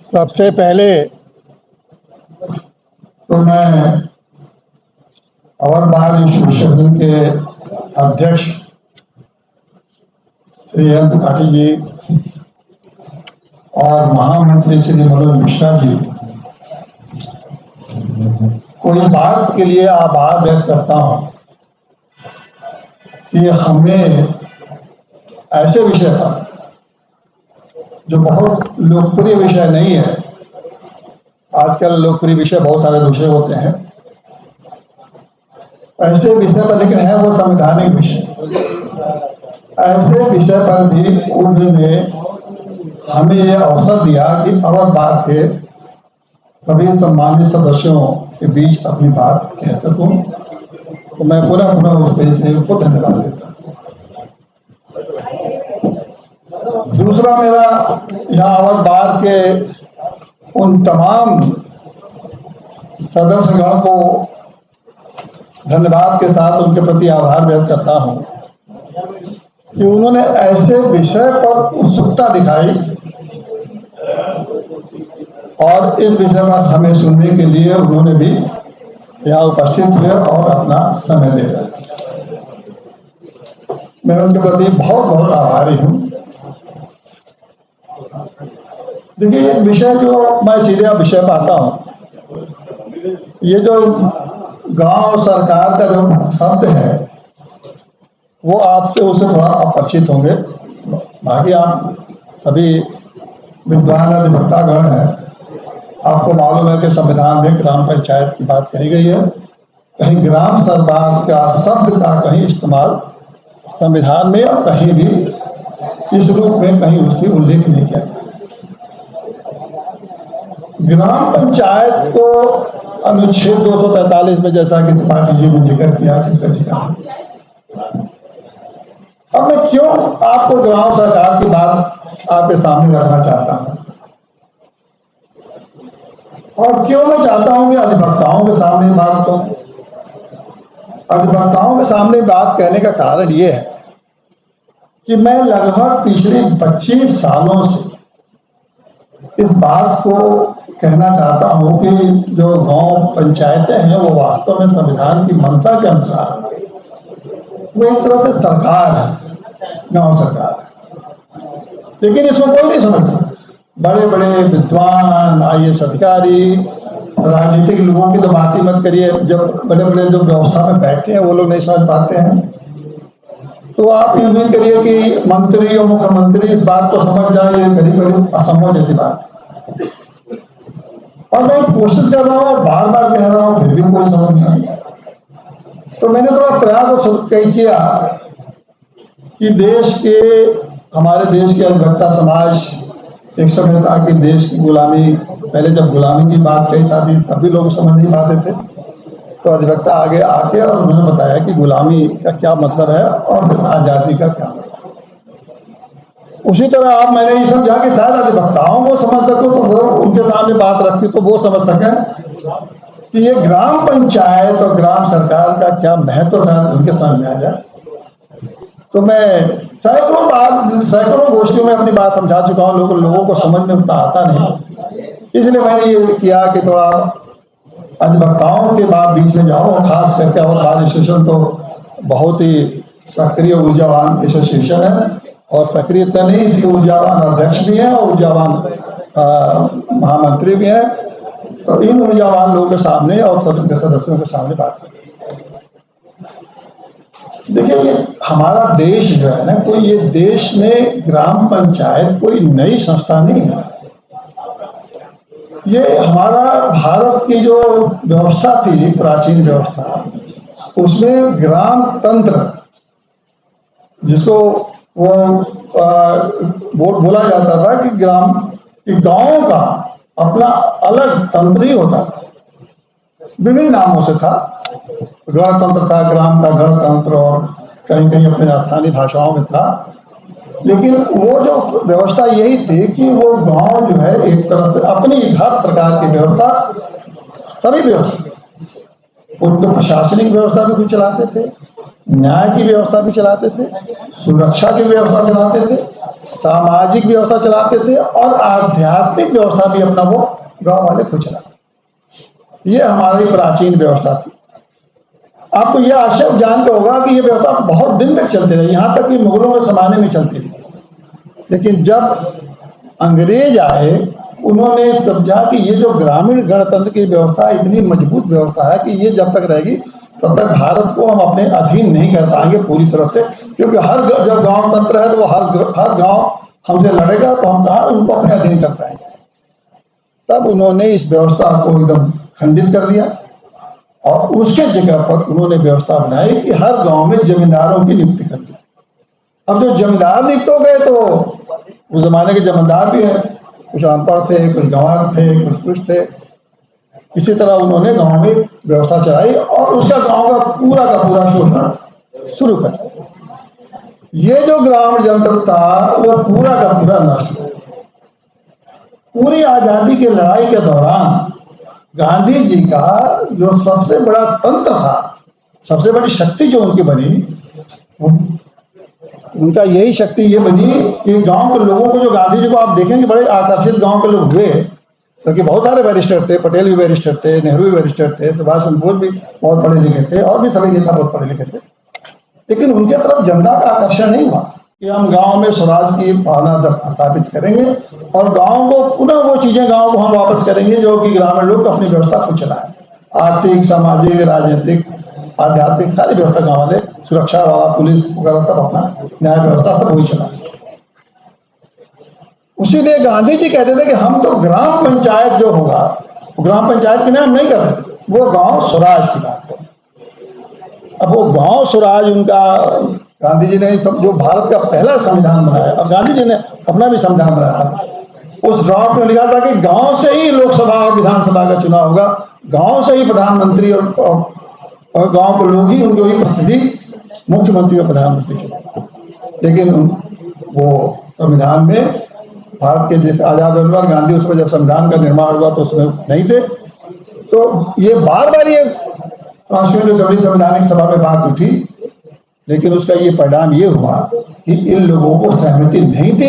सबसे पहले तो मैं अवर बाल एसोसिएशन के अध्यक्ष श्री एम त्रिपाठी जी और महामंत्री श्री मनोज मिश्रा जी को इस बात के लिए आभार व्यक्त करता हूं कि हमने ऐसे विषय पर, जो बहुत लोकप्रिय विषय नहीं है, आजकल लोकप्रिय विषय बहुत सारे विषय होते हैं, ऐसे विषय पर लेकिन है वो संवैधानिक विषय, ऐसे विषय पर भी उन्होंने हमें ये अवसर दिया कि अवर बार के सभी सम्मानित सदस्यों के बीच अपनी बात कह सकूं। तो मैं पुनः उनको धन्यवाद देता हूं। दूसरा, मेरा यहाँ अवर बार के उन तमाम सदस्यगण को धन्यवाद के साथ उनके प्रति आभार व्यक्त करता हूं कि उन्होंने ऐसे विषय पर उत्सुकता दिखाई और इस विषय पर हमें सुनने के लिए उन्होंने भी यहाँ उपस्थित हुए और अपना समय दे रहे। मैं उनके प्रति बहुत बहुत आभारी हूँ। देखिए, एक विषय जो मैं सीधे विषय पर आता हूँ, ये जो गांव सरकार का जो शब्द है वो आपसे उससे थोड़ा अपरिचित होंगे। बाकी आप सभी विद्वान अधिवक्तागण हैं, आपको मालूम है कि संविधान में ग्राम पंचायत की बात कही गई है। कहीं ग्राम सरकार का शब्द का कहीं इस्तेमाल संविधान में और कहीं भी इस रूप में कहीं उसकी उल्लेख नहीं किया। ग्राम पंचायत को अनुच्छेद 243 में, जैसा कि त्रिपाठी जी ने जिक्र किया, अब मैं क्यों आपको ग्राम सरकार की बात आपके सामने रखना चाहता हूं और क्यों मैं चाहता हूं कि अधिवक्ताओं के सामने बात को अधिवक्ताओं के सामने बात कहने का कारण यह है कि मैं लगभग पिछले 25 सालों से इस बात को कहना चाहता हूं कि जो गांव पंचायतें हैं वो वास्तव में संविधान की मंशा के अनुसार वो एक तरह से सरकार है, गांव सरकार है। लेकिन इसमें कोई नहीं समझता। बड़े बड़े विद्वान, IAS अधिकारी, राजनीतिक लोगों की तो बात ही मत करिए, जब बड़े बड़े जो व्यवस्था में बैठते हैं वो लोग नहीं समझ पाते हैं। तो आप ये उम्मीद करिए कि मंत्री और मुख्यमंत्री इस बात को समझ जाए, ये करीब करीब असंभव जैसी बात। और मैं कोशिश कर रहा हूँ, बार बार कह रहा हूँ, फिर भी कोई समझ नहीं आया। तो मैंने थोड़ा प्रयास किया कि हमारे देश के अधिवक्ता समाज एक समय था कि देश की गुलामी, पहले जब गुलामी की बात कही जाती तभी लोग समझ नहीं पाते थे। तो अधिवक्ता आगे आके और उन्होंने बताया कि गुलामी का क्या मतलब है और आजादी का क्या मतलब। उसी तरह मैंने ये समझा कि शायद अधिवक्ताओं को समझ सको तो वो उनके सामने बात रखती तो वो समझ सके कि ये ग्राम पंचायत और ग्राम सरकार का क्या महत्व शायद उनके सामने आ जाए। तो मैं सैकड़ों गोष्ठियों में अपनी बात समझा चुका हूँ, लोगों को समझ में उतना आता नहीं। इसलिए मैंने ये किया कि थोड़ा अधिवक्ताओं के बाद बीच में जाऊँ, और खास करके और बाल एसोसिएशन तो बहुत ही सक्रिय ऊर्जावान एसोसिएशन है और सक्रियता नहीं, इसके ऊर्जावान अध्यक्ष भी हैं और ऊर्जावान महामंत्री भी हैं। तो इन ऊर्जावान लोगों के सामने और सदस्यों के सामने बात करें। देखिए, ये हमारा देश जो है ना, कोई ये देश में ग्राम पंचायत कोई नई संस्था नहीं है। ये हमारा भारत की जो व्यवस्था थी, प्राचीन व्यवस्था, उसमें ग्राम तंत्र, जिसको वो बोला जाता था कि गांवों का अपना अलग तंत्र ही होता था, विभिन्न नामों से था। गणतंत्र था, ग्राम का गणतंत्र, और कहीं कहीं अपने स्थानीय भाषाओं में था। लेकिन वो जो व्यवस्था यही थी कि वो गांव जो है एक तरह से अपनी हर प्रकार की व्यवस्था, सभी व्यवस्था, उनको प्रशासनिक व्यवस्था भी कुछ चलाते थे, न्याय की व्यवस्था भी चलाते थे, सुरक्षा की व्यवस्था चलाते थे, सामाजिक व्यवस्था चलाते थे और आध्यात्मिक व्यवस्था भी अपना वो गांव वाले खुद चलाते। ये हमारी प्राचीन व्यवस्था थी। आपको यह आश्चर्य जान के होगा कि ये व्यवस्था बहुत दिन तक चलती रही, यहाँ तक कि मुगलों के जमाने में चलती रही। लेकिन जब अंग्रेज आए, उन्होंने समझा कि ये जो ग्रामीण गणतंत्र की व्यवस्था इतनी मजबूत व्यवस्था है कि ये जब तक रहेगी तब तक भारत को हम अपने अधीन नहीं कर पाएंगे पूरी तरफ से, क्योंकि जब गांव तंत्र है तो वो हर गांव हमसे लड़ेगा, तो हम कहाँ उनको अपने अधीन कर पाएंगे। तब उन्होंने इस व्यवस्था को एकदम खंडित कर दिया और उसके जगह पर उन्होंने व्यवस्था बनाई कि हर गांव में जमींदारों की नियुक्ति कर दी। अब जो जमींदार नियुक्त हो गए तो उस जमाने के जमींदार भी है, कुछ अनपढ़ थे, कुछ गंवार थे, कुछ थे। इसी तरह उन्होंने गांव में व्यवस्था चलाई और उसका गांव का पूरा शोषण शुरू कर दिया। ये जो ग्रामीण जनतंत्र था वो पूरा का पूरा नष्ट हो। पूरी आजादी की लड़ाई के दौरान गांधी जी का जो सबसे बड़ा तंत्र था, सबसे बड़ी शक्ति जो उनकी बनी, उनका यही शक्ति ये बनी कि गांव के लोगों को, जो गांधी जी को आप देखेंगे बड़े आकर्षित गांव के लोग हुए, क्योंकि बहुत सारे बैरिस्टर थे, पटेल भी बैरिस्टर थे, नेहरू भी बैरिस्टर थे, सुभाष चंद्र बोस भी बहुत पढ़े लिखे थे और भी सभी नेता बहुत पढ़े लिखे थे। लेकिन उनके तरफ जनता का आकर्षण नहीं हुआ कि हम गांव में स्वराज की भावना स्थापित करेंगे और गांव को पुनः वो चीजें गांव को हम वापस करेंगे जो कि ग्रामीण लोग अपनी व्यवस्था को चलाएं, आर्थिक, सामाजिक, राजनीतिक, आध्यात्मिक सारी व्यवस्था गाँव वाले, सुरक्षा वाला, पुलिस वगैरह सब अपना न्याय व्यवस्था सब वही चला। उसीलिए गांधी जी कहते थे कि हम तो ग्राम पंचायत जो होगा, ग्राम पंचायत की नाम नहीं करते थे, वो गांव स्वराज की बात करते। अब वो गांव स्वराज उनका, गांधी जी ने जो भारत का पहला संविधान बनाया, और गांधी जी ने अपना भी संविधान बनाया था, उस ड्राफ्ट में लिखा था कि गांव से ही लोकसभा और विधानसभा का चुनाव होगा, गांव से ही प्रधानमंत्री और गांव के लोग ही उनको ही प्रतिनिधि मुख्यमंत्री और प्रधानमंत्री। लेकिन वो संविधान में भारत के जैसे आजाद होने पर गांधी उसमें जब संविधान का निर्माण हुआ तो उसमें नहीं थे। तो ये बार बार ये कॉन्स्टिट्यूंट असेंबली संवैधानिक सभा में बात उठी, लेकिन उसका ये परिणाम ये हुआ कि इन लोगों को सहमति नहीं थी,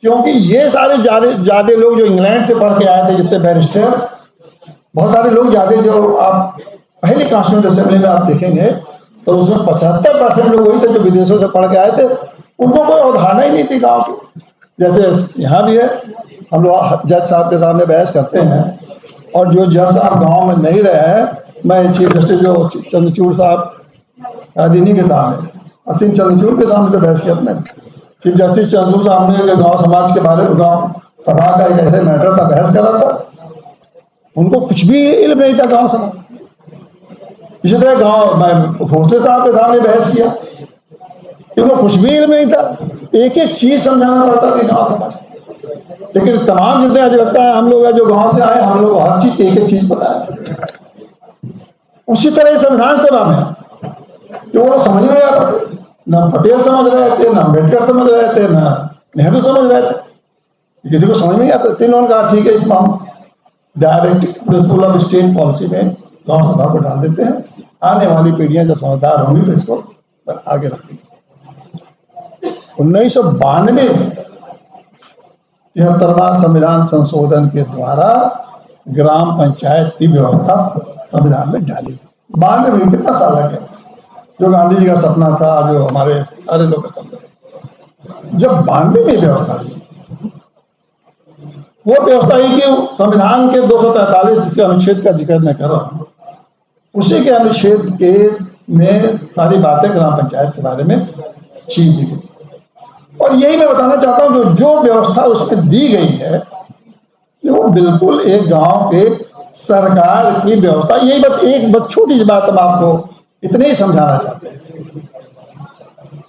क्योंकि ये सारे ज्यादा लोग जो इंग्लैंड से पढ़ के आए थे, जितने बैरिस्टर, बहुत सारे लोग ज्यादा, जो आप पहले कॉन्स्टिट्यूंट असेंबली में आप देखेंगे तो उसमें 75% लोग वही थे जो विदेशों से पढ़ के आए थे, उनको कोई अवधारणा ही नहीं थी गाँव की। जैसे यहाँ भी है, हम लोग जज साहब के सामने बहस करते हैं और जो जज साहब गांव में नहीं रहे हैं, मैं चीफ जस्टिस जो चंद्रचूड़ साहब इन्हीं के सामने, असीम चंद्रचूड़ के सामने तो बहस किया अपने, चीफ जस्टिस चंद्रचूड़ साहब ने गाँव समाज के बारे में, गाँव सभा का एक ऐसे मैटर था, बहस कर रहा था, उनको कुछ भी इल्म नहीं था गाँव समाज। इसी तरह गाँव मैं भोसले साहब के सामने बहस किया, उनको कुछ भी इल्म नहीं था, एक एक चीज समझाना पड़ता था गाँव समाज। लेकिन तमाम जितने आज लगता है हम लोग जो गांव से आए, हम लोग हर चीज की एक एक चीज पता है। उसी तरह संविधान सभा में जो वो समझ में आता थे, न पटेल समझ रहे थे, न अम्बेडकर समझ रहे थे, न नेहरू समझ रहे थे, किसी को समझ नहीं आता। तीनों ने कहा ठीक है, इसमें हम direct principle of state policy में गाँव सभा को डाल देते हैं, आने वाली पीढ़ियां जब समझदार होंगी तो इसको आगे रखेंगे। 1992 में 73वां संविधान संशोधन के द्वारा ग्राम पंचायत की व्यवस्था संविधान में डाली। 92 में कितना साल लगे, जो गांधी जी का सपना था, जो हमारे सारे लोग का सपना, जब 92 में व्यवस्था हुई, वो व्यवस्था ही कि संविधान के 243 जिसके अनुच्छेद का जिक्र मैं कर रहा हूं, उसी के अनुच्छेद के में सारी बातें ग्राम पंचायत के बारे में छीन दी गई। और यही मैं बताना चाहता हूं कि जो व्यवस्था उसमें दी गई है वो बिल्कुल एक गांव के सरकार की व्यवस्था। यही बात, एक छोटी सी बात हम आपको इतने ही समझाना चाहते हैं।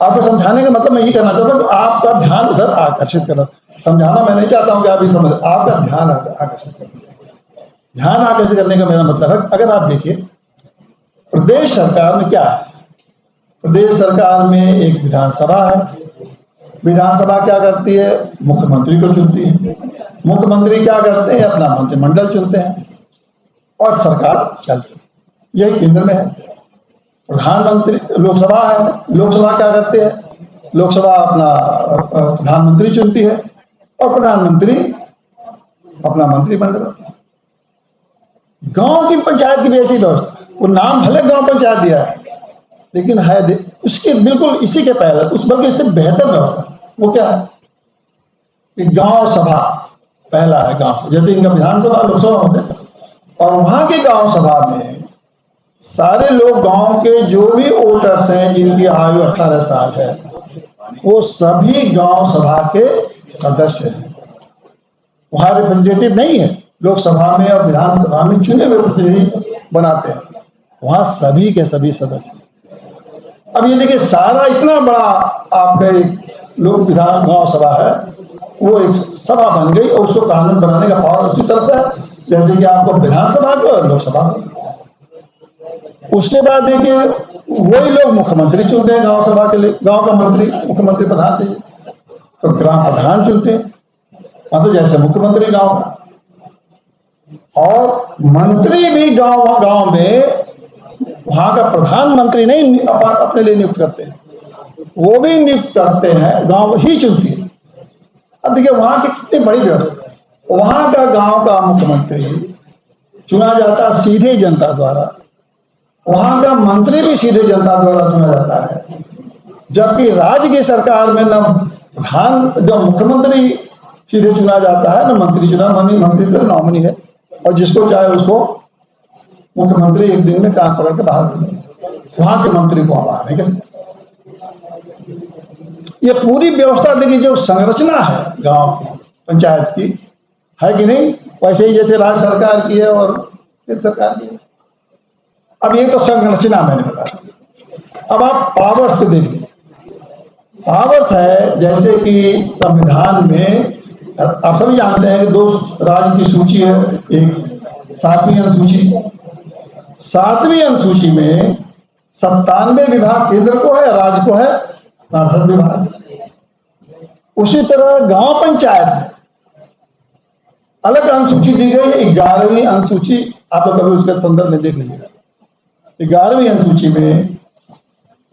आपको समझाने का मतलब मैं ये करना चाहता हूँ कि आपका ध्यान उधर आकर्षित करना। समझाना मैं नहीं चाहता हूँ कि आप ये समझ, आपका ध्यान आकर्षित करना। ध्यान आकर्षित करने का मेरा मतलब है, अगर आप देखिए प्रदेश सरकार में क्या है, प्रदेश सरकार में एक विधानसभा है। विधानसभा क्या करती है, मुख्यमंत्री को चुनती है। मुख्यमंत्री क्या करते हैं, अपना मंत्रिमंडल चुनते हैं और सरकार चलती है। यही केंद्र में है। प्रधानमंत्री, लोकसभा है, लोकसभा क्या करते हैं, लोकसभा अपना प्रधानमंत्री चुनती है और प्रधानमंत्री अपना मंत्रिमंडल। गांव की पंचायत की भी ऐसी व्यवस्था, वो नाम भले गांव पंचायत दिया है लेकिन है उसके बिल्कुल इसी के पहले उस बल्कि इससे बेहतर व्यवस्था। वो क्या है कि गांव सभा पहला है। गांव जैसे इनका विधानसभा लोकसभा होते हैं और वहां के गांव सभा में सारे लोग गांव के जो भी वोटर्स हैं जिनकी आयु 18 साल है वो सभी गांव सभा के सदस्य हैं। वहां रिप्रेजेंटेटिव नहीं है, लोकसभा में और विधानसभा में चुने हुए प्रतिनिधि बनाते हैं, वहां सभी के सभी सदस्य। अब ये देखिए सारा इतना बड़ा आपका एक लोक विधान गांव सभा है, वो एक सभा बन गई और उसको कानून बनाने का पावर उसी तरफ है जैसे कि आपको विधानसभा को और लोकसभा को। उसके बाद देखिए वही लोग मुख्यमंत्री चुनते हैं गांव सभा के लिए, गांव का मंत्री मुख्यमंत्री प्रधान थे तो ग्राम प्रधान चुनते हैं, मतलब जैसे मुख्यमंत्री गांव का। और मंत्री भी गांव में वहां का प्रधानमंत्री नहीं अपने लिए नियुक्त करते हैं, वो भी नियुक्त करते हैं, गांव ही चुनती है। अब देखिए वहां की कितनी बड़ी व्यवस्था है, वहां का गांव का मुख्यमंत्री चुना जाता है सीधे जनता द्वारा, वहां का मंत्री भी सीधे जनता द्वारा चुना जाता है। जबकि राज्य की सरकार में न प्रधान जब मुख्यमंत्री सीधे चुना जाता है न मंत्री चुना, मंत्री तो नॉमिनी है और जिसको चाहे उसको मुख्यमंत्री एक दिन में काम करके बाहर कर देंगे, वहां के मंत्री को बाहर नहीं। ये पूरी व्यवस्था देखिए जो संरचना है गांव की पंचायत की है कि नहीं, वैसे ही जैसे राज्य सरकार की है और केंद्र सरकार की है। अब ये तो संरचना मैंने बताया। अब आप पावर्स को देखिए, पावर्स है जैसे कि संविधान में आप सभी जानते हैं कि 2 राज्य की सूची है, एक 7वीं अनुसूची, 7वीं अनुसूची में 97 विभाग केंद्र को है, राज्य को है 67 विभाग। उसी तरह गांव पंचायत में अलग अनुसूची दी गई है, 11वीं अनुसूची, आप तो कभी उसके संदर्भ में देख लीजिएगा। 11वीं अनुसूची में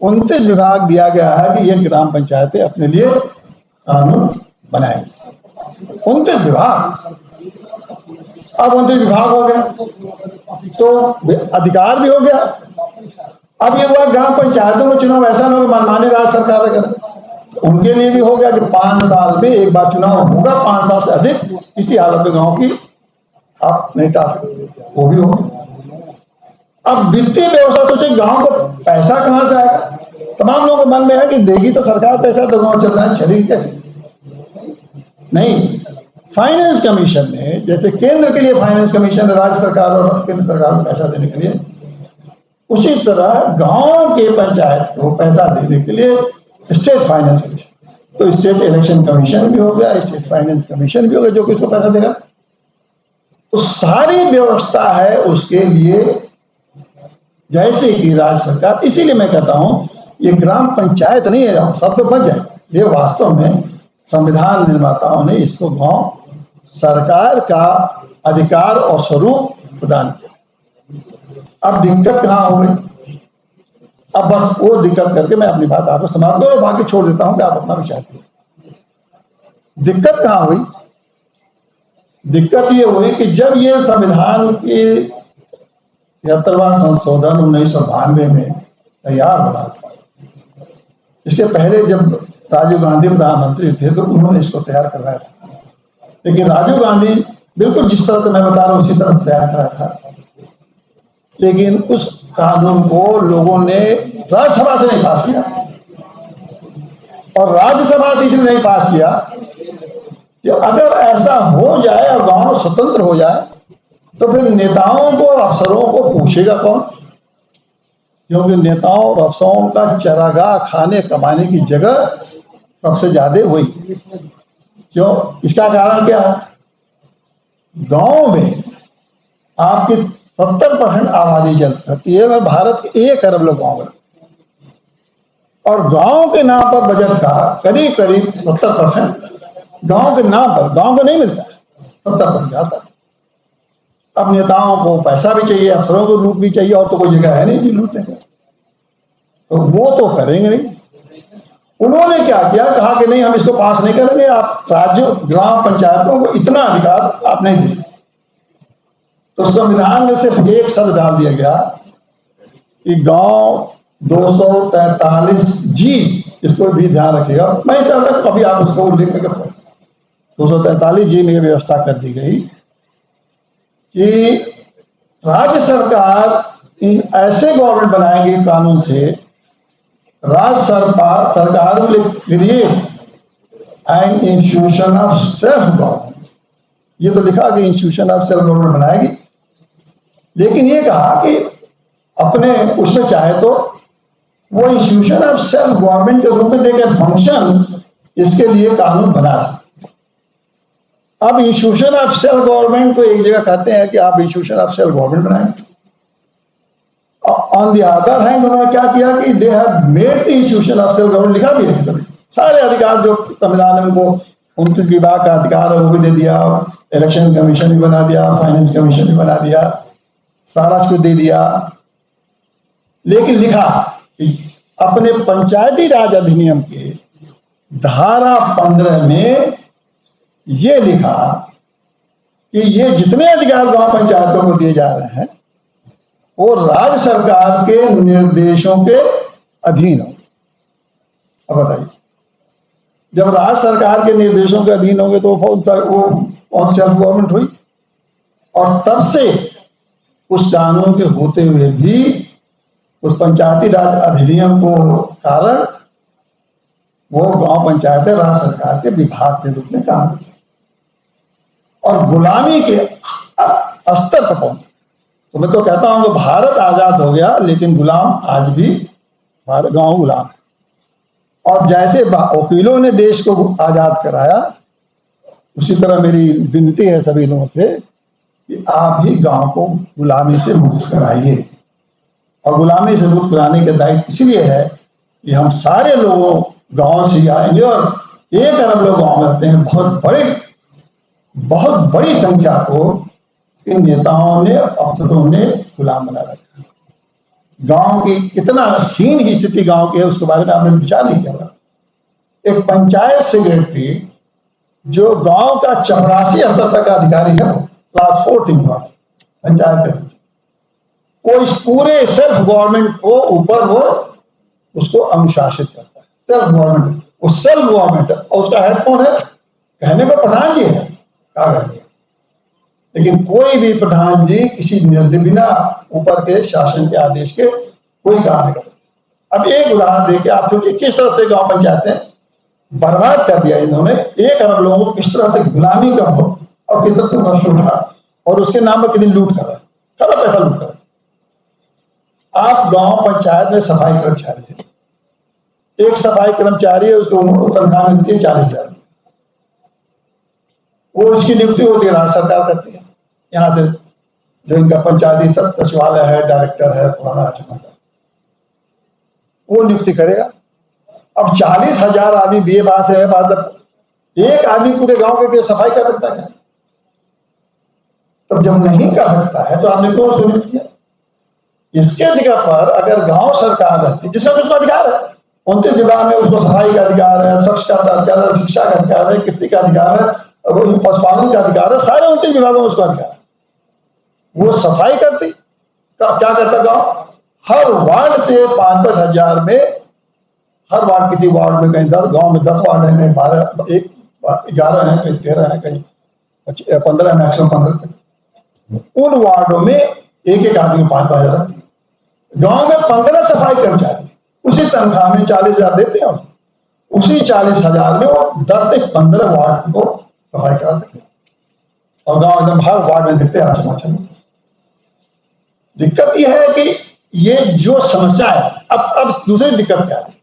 29 विभाग दिया गया है कि ये ग्राम पंचायतें अपने लिए कानून बनाएंगे। 29 विभाग, अब 29 विभाग हो गए तो अधिकार भी हो गया। अब ये हुआ ग्राम पंचायतों में चुनाव ऐसा ना हो मनमानी राज्य सरकार करे, उनके लिए भी हो गया कि 5 साल में एक बार चुनाव होगा, 5 साल से अधिक इसी हालत में गांव की आप नहीं टाल सकते, वो भी होगा। अब वित्तीय व्यवस्था सोचे गांव को पैसा कहां से आएगा, तमाम लोगों के मन में है कि देगी तो सरकार पैसा तो गांव चलता है, छड़ी कैसे नहीं। फाइनेंस कमीशन ने जैसे केंद्र के लिए फाइनेंस कमीशन राज्य सरकार और केंद्र सरकार को पैसा देने के लिए, उसी तरह गांव के पंचायत को पैसा देने के लिए स्टेट फाइनेंस कमीशन, तो स्टेट इलेक्शन कमीशन भी हो गया, स्टेट फाइनेंस कमीशन भी हो गया जो किसको पैसा देगा। तो सारी व्यवस्था है उसके लिए जैसे कि राज्य सरकार। इसीलिए मैं कहता हूं ये ग्राम पंचायत नहीं है सब तो बन जाए, ये वास्तव में संविधान निर्माताओं ने इसको गांव सरकार का अधिकार और स्वरूप प्रदान किया। अब दिक्कत कहां हो गई, अब बस वो दिक्कत करके मैं अपनी बात आपको समाप्त करूं, बाकी छोड़ देता हूं कि आप अपना विचार करें। दिक्कत कहां हुई, दिक्कत ये हुई कि जब ये संविधान की 73वां संशोधन 1992 में तैयार हो रहा था, इसके पहले जब राजीव गांधी प्रधानमंत्री थे तो उन्होंने इसको तैयार करवाया था, लेकिन राजीव गांधी बिल्कुल जिस तरह से मैं बता रहा हूं उसी तरह तैयार कराया था, लेकिन उस कानून को लोगों ने राज्यसभा से नहीं पास किया। और राज्यसभा से इसलिए नहीं पास किया कि अगर ऐसा हो जाए और गांव स्वतंत्र हो जाए तो फिर नेताओं को अफसरों को पूछेगा कौन, क्योंकि नेताओं और अफसरों का चरागाह खाने कमाने की जगह सबसे ज्यादा वही। क्यों, इसका कारण क्या है, गांव में आपकी 70% आबादी जन्म करती है, भारत के 1 अरब लोग गाँव में, और गांव के नाम पर बजट का करीब करीब 70% गांव के नाम पर, गांव को नहीं मिलता है, 70% जाता है। अब नेताओं को पैसा भी चाहिए, अफसरों को लूट भी चाहिए, और तो कोई जगह है नहीं लूटने का। तो वो तो करेंगे नहीं। उन्होंने क्या किया, कहा कि नहीं हम इसको पास नहीं करेंगे, आप राज्य ग्राम पंचायतों को इतना अधिकार आप नहीं दीजिए। तो संविधान में सिर्फ एक शब्द डाल दिया गया कि गांव 243 जी, इसको भी ध्यान रखिएगा, मैं चाहता कभी आप उसको उल्लेख करके 243 जी में व्यवस्था कर दी गई कि राज्य सरकार इन ऐसे गवर्नमेंट बनाएगी कानून से, राज्य सरकार will create an institution of self government. ये तो लिखा कि इंस्टीट्यूशन ऑफ सेल्फ गवर्नमेंट बनाएगी, लेकिन ये कहा कि अपने उसमें चाहे तो वो इंस्टीट्यूशन ऑफ सेल्फ गवर्नमेंट के रूप में देकर फंक्शन, इसके लिए कानून बना। अब इंस्टीट्यूशन ऑफ सेल्फ गवर्नमेंट को एक जगह कहते हैं कि आप इंस्टीट्यूशन ऑफ सेल्फ गवर्नमेंट बनाएंगे, ऑन द अदर हैंड उन्होंने क्या किया कि they have made the institution of self government, लिखा भी है कि सारे अधिकार जो संविधान में उनको उनके विभाग का अधिकार है वो भी दे दिया, इलेक्शन कमीशन भी बना दिया, फाइनेंस कमीशन भी बना दिया, सारा कुछ दे दिया। लेकिन लिखा अपने पंचायती राज अधिनियम के धारा 15 में ये लिखा कि ये जितने अधिकार गांव पंचायतों को दिए जा रहे हैं वो राज्य सरकार के निर्देशों के अधीन हो। अब बताइए, जब राज्य सरकार के निर्देशों के अधीन होंगे तो वो सेल्फ गवर्नमेंट हुई। और तब से उस कानून के होते हुए भी उस पंचायती राज अधिनियम को कारण वो गांव पंचायतें राज्य सरकार के विभाग के रूप में काम करती और गुलामी के स्तर पर पहुंचे। तो मैं तो कहता हूं कि भारत आजाद हो गया लेकिन गुलाम आज भी भारत गांव गुलाम है। और जैसे वकीलों ने देश को आजाद कराया, उसी तरह मेरी विनती है सभी लोगों से कि आप भी गांव को गुलामी से मुक्त कराइए। और गुलामी से मुक्त कराने का दायित्व इसलिए है कि हम सारे लोगों गांव से आएंगे और 1 अरब लोग गांव में रहते हैं। बहुत बड़ी संख्या को इन नेताओं ने, अफसरों ने गुलाम बना रखा। गांव की कितना हीन की स्थिति गांव की है उसके बारे में आपने विचार नहीं किया। एक पंचायत सेक्रेटरी जो गांव का 84 स्तर तक का अधिकारी है, क्लास 4 पंचायत, वो इस पूरे सेल्फ गवर्नमेंट को ऊपर वो उसको अनुशासित करता है। सेल्फ गवर्नमेंट, वो सेल्फ गवर्नमेंट है और उसका हेड कौन है? कहने को प्रधान जी है, कागज, लेकिन कोई भी प्रधान जी किसी बिना ऊपर के शासन के आदेश के कोई काम नहीं करता। अब एक उदाहरण देके आप सोचिए किस तरह से गांव पंचायतें बर्बाद कर दिया इन्होंने। 1 अरब लोगों को किस तरह से गुलामी का और किस तरह से वर्ष उठा और उसके नाम पर कितनी लूट कर रहा है, सारा पैसा लूट कर रहा है। आप गांव पंचायत में सफाई कर्मचारी है, एक सफाई कर्मचारी है, उसको तनख्वाह मिलती है 40,000, वो उसकी नियुक्ति होती है राज्य सरकार करती है। यहाँ से जो इनका पंचायती सचिवालय है, डायरेक्टर है, वो नियुक्ति करेगा। अब 40,000 आदमी भी बात है, मतलब एक आदमी पूरे गांव के सफाई कर सकता है? तब जब नहीं कर सकता है तो आपने क्यों उसको नियुक्त किया? इसके जगह पर अगर गांव सरकार रहती जिसमें उसका अधिकार है, उनके विभाग में उसको सफाई का अधिकार है, स्वच्छता का अधिकार है, शिक्षा का अधिकार है, कृषि का अधिकार है, पशुपालन का अधिकार है, सारे उनके विभागों में उसका अधिकार है। वो सफाई करती तो क्या करता गांव? हर वार्ड से 5-5 हजार में, हर वार्ड किसी वार्ड में कहीं 10 गांव में 10 वार्ड है, कहीं 12, 11 है, कहीं 13 है, कहीं 15, मैक्सिमम 15। उन वार्डों में एक आदमी 5-5 हजार, गांव में 15 सफाई कर्मचारी उसी तनख्वाह में 40,000 देते हैं। उसी 40,000 में वो 10 से 15 वार्ड को सफाई करा सकते और गांव एकदम हर वार्ड में दिखते हैं। दिक्कत यह है कि ये जो समस्या है, अब दूसरी दिक्कत क्या है?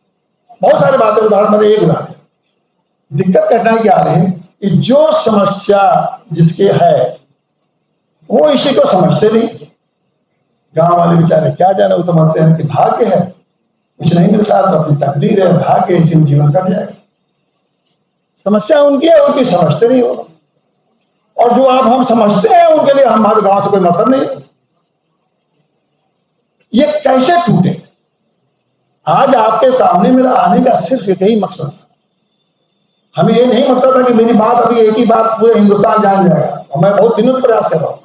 बहुत सारी बातें, उदाहरण मैंने एक उदाहरण, दिक्कत कठिनाई क्या आ रही है कि जो समस्या जिसके है वो इसी को समझते नहीं। गांव वाले बेचारे क्या जाने, वो समझते हैं कि भाग्य है, कुछ नहीं मिलता तो अपनी तकदीर है, भाग्य इसी में जीवन कट जाएगा। समस्या उनकी है, उनकी समझते नहीं हो। और जो आप हम समझते हैं उनके लिए हमारे गांव से कोई मतलब नहीं। ये कैसे टूटे? आज आपके सामने मेरा आने का सिर्फ एक ही मकसद था। हमें ये नहीं मकसद था कि मेरी बात अभी एक ही बात पूरे हिंदुस्तान जान जाएगा, और मैं बहुत दिनों से प्रयास कर रहा हूँ,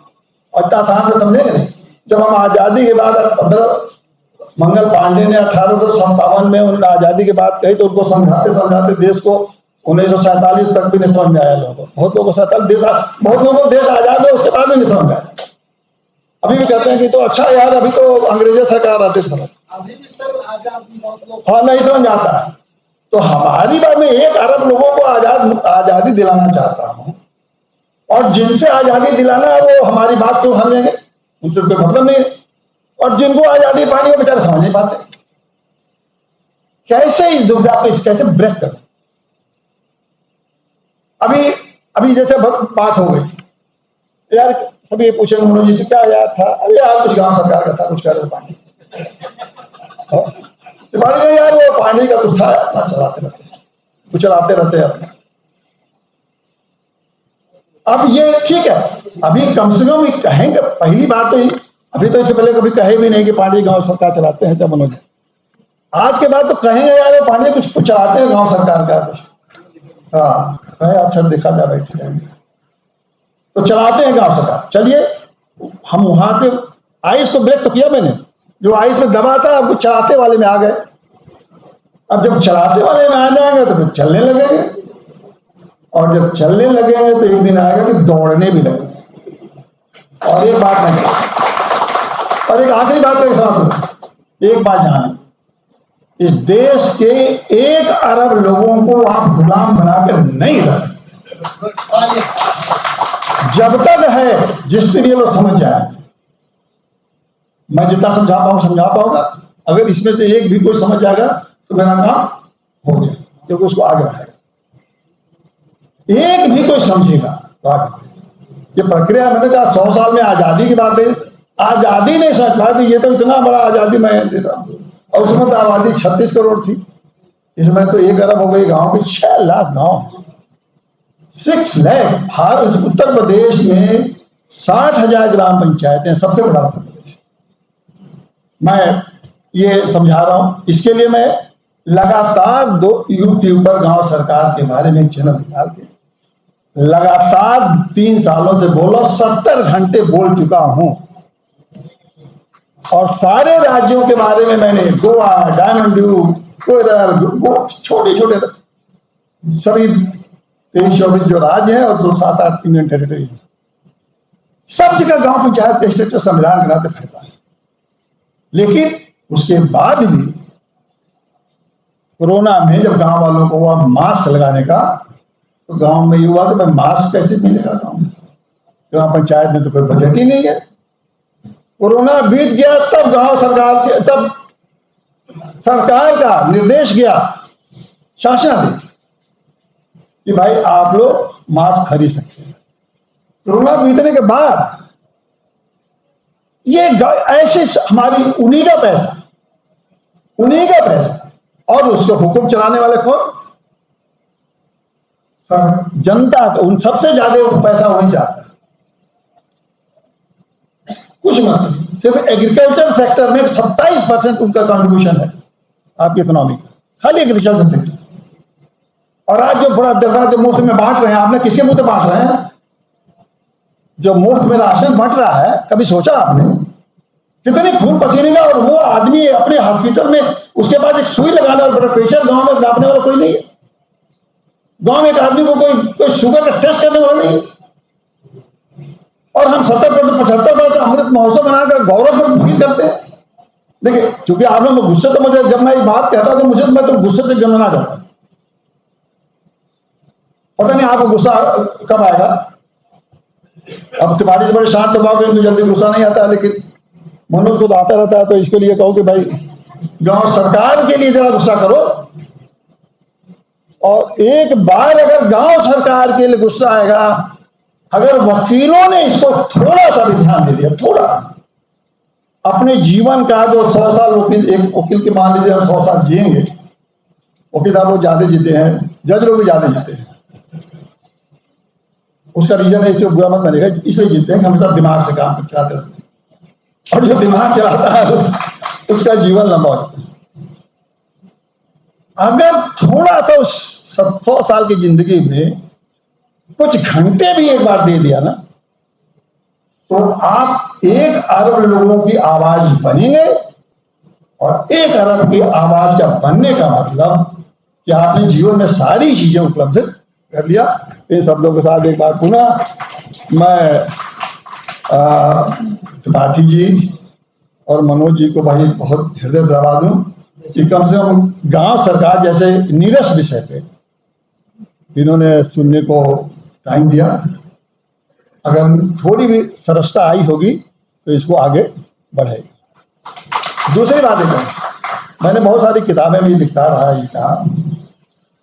और इतना आसान से समझेंगे नहीं। जब हम आजादी के बाद 15 मंगल पांडे ने 1857 में उन्होंने आजादी की बात कही, तो उनको समझाते समझाते देश को 1947 तक भी नहीं समझ में आया लोगों को। बहुत लोगों को देश आजाद है उसके बाद भी नहीं समझ में आया। अभी भी कहते हैं कि तो अच्छा यार, अभी तो अंग्रेजी सरकार आती थी, अभी भी सर आजाद हाँ नहीं समझ आता है। तो हमारी बात में 1 अरब लोगों को आजादी दिलाना चाहता हूं, और जिनसे आजादी दिलाना है वो हमारी बात क्यों समझेंगे, उनसे कोई मतलब नहीं है। और जिनको आजादी पानी वो बेचारे समझ नहीं पाते। कैसे इस दुविधा को कैसे ब्रेक करें। अभी जैसे बात हो गई यार, सभी ये पूछेंगे मनोज जी से क्या यार था, अरे यार कुछ गांव सरकार का था, कुछ कर पानी यार, वो पानी का कुछ था, अपना चलाते रहते कुछ चलाते रहते अपना। अब ये ठीक है, अभी कम से कम कहेंगे, पहली बात तो अभी तो इससे पहले कभी कहे भी नहीं कि पानी गांव सरकार चलाते हैं। जब मनोज आज के बाद तो कहेंगे यार वो पानी कुछ चलाते हैं गांव सरकार का कुछ, हाँ अच्छा देखा जाए बैठे जाएंगे तो चलाते हैं गांव सरकार। चलिए हम वहां से आइस को ब्रेक तो किया मैंने, जो आइस में दबा था अब चलाते वाले में आ गए। अब जब चलाते वाले में आ जाएंगे तो फिर चलने लगेंगे, और जब चलने लगेंगे तो एक दिन आएगा कि दौड़ने भी लगेंगे। और एक बात नहीं, और एक आखिरी बात के साथ एक बात जाने, इस देश के 1 अरब लोगों को आप गुलाम बनाकर नहीं रख, जब तक है जिसके लिए लोग समझ जाए। मैं जितना समझा पाऊंगा, अगर इसमें से एक भी कोई समझ जाएगा तो मेरा काम हो गया, क्योंकि उसको आगे बढ़ाएगा। एक भी कोई समझेगा तो आगे। ये प्रक्रिया मैंने कहा 100 साल में आजादी की बात है, आजादी नहीं सकता कि ये तो इतना बड़ा आजादी मैं दे रहा हूं, और उसमें तो आबादी 36 करोड़ थी, इसमें तो 1 अरब हो गई। गांव के 6 लाख गांव, 6 लाख। भारत उत्तर प्रदेश में 60,000 ग्राम पंचायतें, सबसे बड़ा उत्तर प्रदेश। मैं ये समझा रहा हूं, इसके लिए मैं लगातार यूट्यूब पर गांव सरकार के बारे में चैनल निकाल के लगातार 3 सालों से बोला, 70 घंटे बोल चुका हूं, और सारे राज्यों के बारे में मैंने गोवा, डायमंड ड्यू, छोटे छोटे सभी 23-24 जो राज्य हैं, और 2-7-8 यूनियन टेरिटरी, सब जगह गांव पंचायत के संविधान के नाते फैलता है। लेकिन उसके बाद भी कोरोना में जब गांव वालों को हुआ मास्क लगाने का, तो गांव में ये हुआ कि भाई मास्क कैसे मिलेगा गांव में, गांव पंचायत में तो कोई बजट ही नहीं है। कोरोना बीत गया तब तब सरकार का निर्देश गया, शासन दी कि भाई आप लोग मास्क खरीद सकते हैं। कोरोना बीतने के बाद ये ऐसी हमारी उन्हीं का पैसा, और उसको हुक्म चलाने वाले कौन? जनता का। उन सबसे ज्यादा पैसा वहीं जाता है। कुछ मत, सिर्फ एग्रीकल्चर सेक्टर में 27% उनका कंट्रीब्यूशन है आपकी इकोनॉमी का, खाली एग्रीकल्चर सेक्टर। और आज जो बड़ा जगह जो मुफ्त में बांट रहे हैं, आपने किसके मुंह से बांट रहे हैं? जो मुफ्त में राशन बांट रहा है, कभी सोचा आपने कितने खून पसीने का? और वो आदमी अपने हॉस्पिटल में, उसके पास एक सुई लगाने वाला, ब्लड प्रेशर गांव में नापने वाला कोई नहीं है। गांव में एक आदमी को कोई शुगर का टेस्ट करने वाला नहीं। और हम 70% 75% अमृत महोत्सव बनाकर गौरव फील करते हैं। देखिए, क्योंकि आप लोग गुस्से, तो मुझे जब मैं ये बात कहता तो मुझे, मैं तो गुस्से से जमना जाता। पता नहीं आपको गुस्सा कब आएगा। अब तिवारी से बड़े शांत दबाव में जल्दी गुस्सा नहीं आता, लेकिन मनोज को तो आता रहता है। तो इसके लिए कहो कि भाई गांव सरकार के लिए जरा गुस्सा करो। और एक बार अगर गांव सरकार के लिए गुस्सा आएगा, अगर वकीलों ने इसको थोड़ा सा भी ध्यान दे दिया, थोड़ा, अपने जीवन का जो 100 साल एक वकील के मान लीजिए 100 साल जिएंगे, वकील साहब लोग ज्यादा जीते हैं, जज लोग भी ज्यादा जीते हैं। उसका रीजन है, इसे बुरा मत मानिएगा, इसलिए जीते हैं हमेशा दिमाग से काम चलाते रहते हैं, और जो दिमाग चलाता है उसका जीवन लंबा होता है। अगर थोड़ा सा उस 100 साल की जिंदगी में कुछ घंटे भी एक बार दे दिया ना, तो आप 1 अरब लोगों की आवाज बनेंगे। और 1 अरब की आवाज का बनने का मतलब कि आपने जीवन में सारी चीजें उपलब्ध कर लिया। इन शब्दों के साथ एक बार पुनः मैं त्रिपाठी जी और मनोज जी को भाई बहुत हृदय धन्यवाद दूं कि कम से कम गांव सरकार जैसे नीरस विषय पे इन्होंने सुनने को टाइम दिया। अगर थोड़ी भी सरसता आई होगी तो इसको आगे बढ़ेगी। दूसरी बात है, मैंने बहुत सारी किताबें भी लिखता रहा इनका,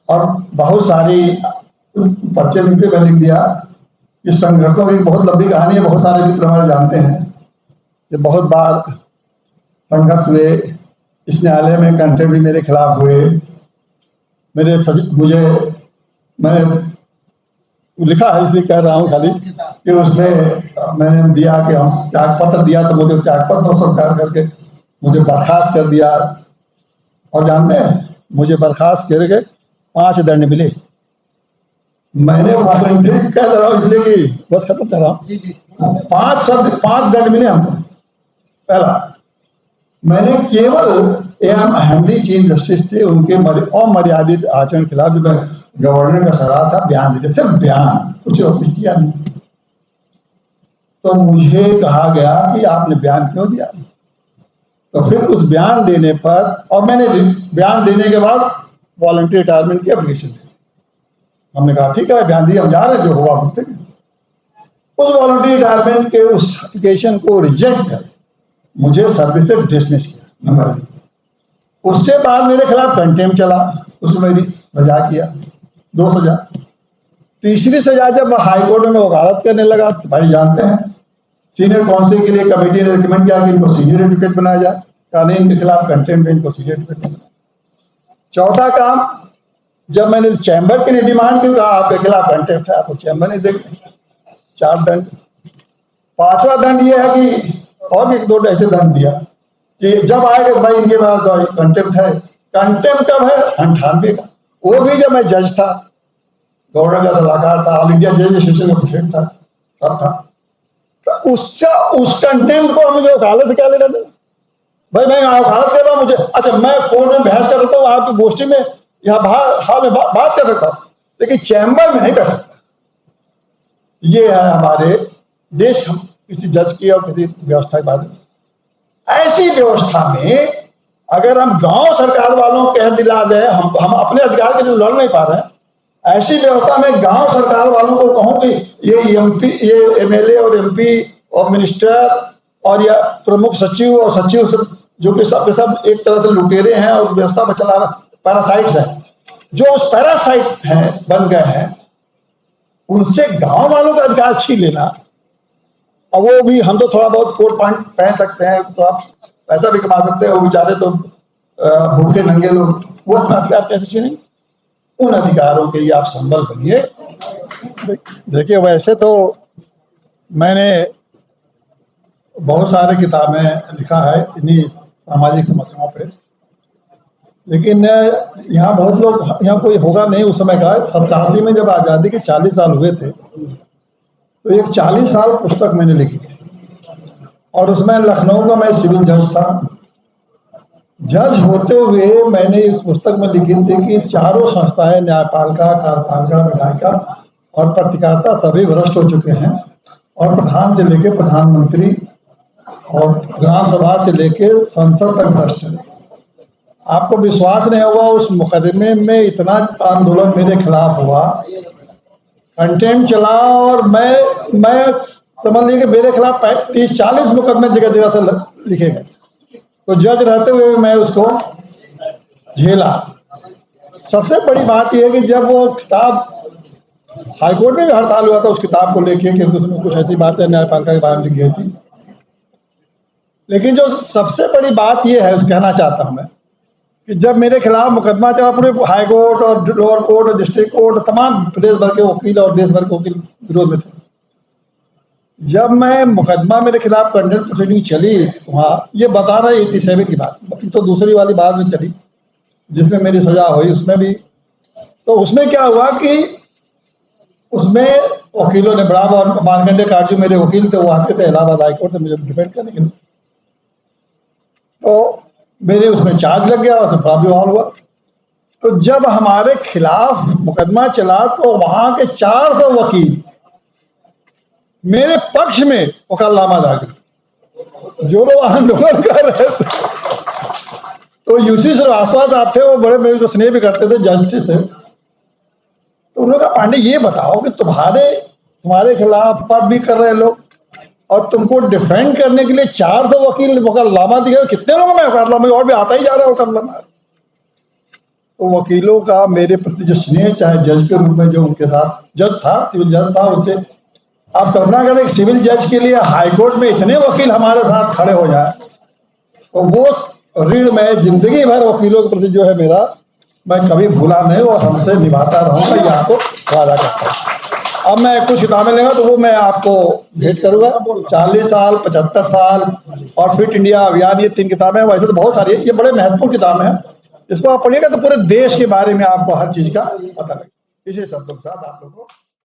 और बहुत सारी पर्चे लिख के मैंने लिख दिया। इस संघर्षों की बहुत लंबी कहानी है, बहुत सारे मित्र हमारे जानते हैं कि बहुत बार संघर्ष हुए। इस न्यायालय में कंटेम्प्ट भी मेरे खिलाफ हुए। मैंने लिखा है इसलिए कह रहा हूँ खाली कि उसमें मैंने दिया कि हम त्याग पत्र दिया, तो मुझे त्याग पत्र स्वीकार करके मुझे बर्खास्त कर दिया। और जानते हैं मुझे बर्खास्त करके 5 दंड मिले। मैंने वॉलंटियर कह रहा हूँ इसलिए कि बस खत्म कर रहा हूँ। 5 दंड मिले हमको। पहला, मैंने केवल एम अहमदी चीफ जस्टिस थे, उनके अमर्यादित आचरण के खिलाफ जो गवर्नर का सलाह था बयान देते, सिर्फ बयान, कुछ और कुछ किया नहीं। तो मुझे कहा गया कि आपने बयान क्यों दिया? तो फिर उस बयान देने पर, और मैंने बयान देने के बाद वॉलंटियर रिटायरमेंट की एप्लीकेशन दी। हमने कहा ठीक है बयान दिया, हम जा रहे हैं, जो होगा भुगते। उस वॉलंटियर रिटायरमेंट के उस एप्लीकेशन को रिजेक्ट कर मुझे सर्विस से डिसमिस किया, नंबर 1। उसके बाद मेरे खिलाफ कंटेम्प्ट चला, उसमें मेरी सजा किया 2 सजा। तीसरी सजा जब हाईकोर्ट में वकालत करने लगा, तो भाई जानते हैं सीनियर काउंसिल के लिए कमेटी ने रिकमेंड किया कि इनको सीनियर एडवोकेट बनाया जाए। कहा नहीं, इनके खिलाफ कंटेम्प्ट, इनको सीनियर एडवोकेट बनाया। चौथा काम, जब मैंने चैम्बर के लिए डिमांड की, कहा आपके खिलाफ कंटेम्प्ट है, आपको चैम्बर नहीं देंगे। 4 दंड। 5वां दंड यह है कि और 1-2 ऐसे दंड दिया कि जब आएगा भाई इनके पास कंटेम्प्ट है। कंटेम्प्ट कब है? 98 का। वो भी जब मैं जज था, गवर्नर का सलाहकार था, ऑल इंडिया जज एसोसिएशन का प्रेसिडेंट था, सब था। तो उस कंटेम्प्ट को मुझे वकालत से क्या लेना था? भाई मैं वकालत कर रहा हूं, मुझे अच्छा मैं कोर्ट में बहस कर सकता हूँ, आपकी गोष्ठी में यहाँ बाहर में बात कर सकता हूँ, लेकिन चैम्बर में नहीं कर सकता। ये है हमारे देश, किसी जज की और किसी व्यवस्था की बात। ऐसी व्यवस्था में अगर हम गांव सरकार वालों को कह दिला दे हम अपने अधिकार के लिए लड़ नहीं पा रहे हैं, ऐसी व्यवस्था में गांव सरकार वालों को कहूं कि ये एमपी, ये एमएलए और एमपी और मिनिस्टर और या प्रमुख सचिव और सचिव जो कि सब सब एक तरह से लुटेरे हैं और व्यवस्था में चला पैरासाइट्स है, जो उस पैरासाइट हैं बन गए हैं, उनसे गांव वालों का अधिकार छीन लेना। और वो भी हम तो थोड़ा बहुत कोट पैंट पहन सकते हैं, तो आप पैसा भी कमा सकते हैं, वो बेचारे तो भूखे नंगे लोग, वो अपना अधिकार कैसे छीनेंगे? उन अधिकारों के लिए आप संबल बनिए। देखिए वैसे तो मैंने बहुत सारे किताबें लिखा है इन्हीं सामाजिक समस्याओं पे, लेकिन यहाँ बहुत लोग, यहाँ कोई होगा नहीं उस समय का, 87 में जब आज़ादी के 40 साल हुए थे, तो एक 40 साल पुस्तक मैंने लिखी थी। और उसमें लखनऊ का मैं सिविल जज था। जज होते हुए मैंने इस पुस्तक में लिखी थी कि चारों संस्थाएं, न्यायपालिका, कार्यपालिका, विधायिका और पत्रकारिता सभी भ्रष्ट हो चुके हैं, और प्रधान से लेकर प्रधानमंत्री और ग्राम सभा से लेकर संसद तक भ्रष्ट है। आपको विश्वास नहीं होगा, उस मुकदमे में इतना आंदोलन मेरे खिलाफ हुआ, कंटेम्प्ट चला, और मैं समझ लीजिए कि मेरे खिलाफ 30-40 मुकदमे जगह जगह से लिखे गए। तो जज रहते हुए मैं उसको झेला। सबसे बड़ी बात यह है कि जब वो किताब हाईकोर्ट में भी हड़ताल हुआ था उस किताब को लेके, क्योंकि उसमें कुछ ऐसी बातें न्यायपालिका के बारे में लिखी थी। लेकिन जो सबसे बड़ी बात यह है, कहना चाहता हूं मैं, कि जब मेरे खिलाफ मुकदमा चला, पूरे हाई कोर्ट और लोअर कोर्ट और डिस्ट्रिक्ट कोर्ट, तमाम प्रदेश भर के वकील और देश भर के वकील विरोध में थे। जब मैं मुकदमा मेरे खिलाफ कंटेम्प्ट प्रोसीडिंग चली वहाँ, ये बता रहा है 87 की बात, तो दूसरी वाली बाद में चली, जिसमें मेरी सजा हुई उसमें भी। तो उसमें क्या हुआ कि उसमें वकीलों ने बड़ा, और मानगंडे काटजू मेरे वकील थे, वो आते थे इलाहाबाद हाईकोर्ट से मुझे डिफेंड करने के लिए। तो मेरे उसमें चार्ज लग गया, उसमें बड़ा विवाद हुआ। तो जब हमारे खिलाफ मुकदमा चला तो वहां के 400 वकील मेरे पक्ष में वकालतनामा दाखिल, जो लोग आंदोलन कर रहे थे। तो यूसी श्रीवास्तव साहब थे, वो बड़े मेरे को स्नेह भी करते थे, जज थे। तो उन्होंने कहा पांडे ये बताओ कि तुम्हारे खिलाफ पद भी कर रहे लोग और तुमको डिफेंड करने के लिए 400 वकील वकालतनामा दिए, कितने लोगों में वकालतनामा और भी आता ही जा रहा है वकालतनामा। तो वकीलों का मेरे प्रति जो स्नेह, चाहे जज के रूप में जो उनके साथ जज था, सिविल जज था, उनसे आप कल्पना करें सिविल जज के लिए हाईकोर्ट में इतने वकील हमारे साथ खड़े हो जाए, तो वो ऋण में जिंदगी भर वकीलों के प्रति जो है मेरा, मैं कभी भूला नहीं और हमसे निभाता रहूंगा, ये आपको वादा करता हूँ। अब मैं कुछ किताबें लेगा तो वो मैं आपको भेंट करूंगा। 40 साल, 75 साल और फिट इंडिया अभियान, ये 3 किताबें हैं। वैसे तो बहुत सारी है, ये बड़े महत्वपूर्ण किताबें हैं। इसको आप पढ़िएगा तो पूरे देश के बारे में आपको हर चीज का पता लगे। इसी शब्दों के साथ आप लोग को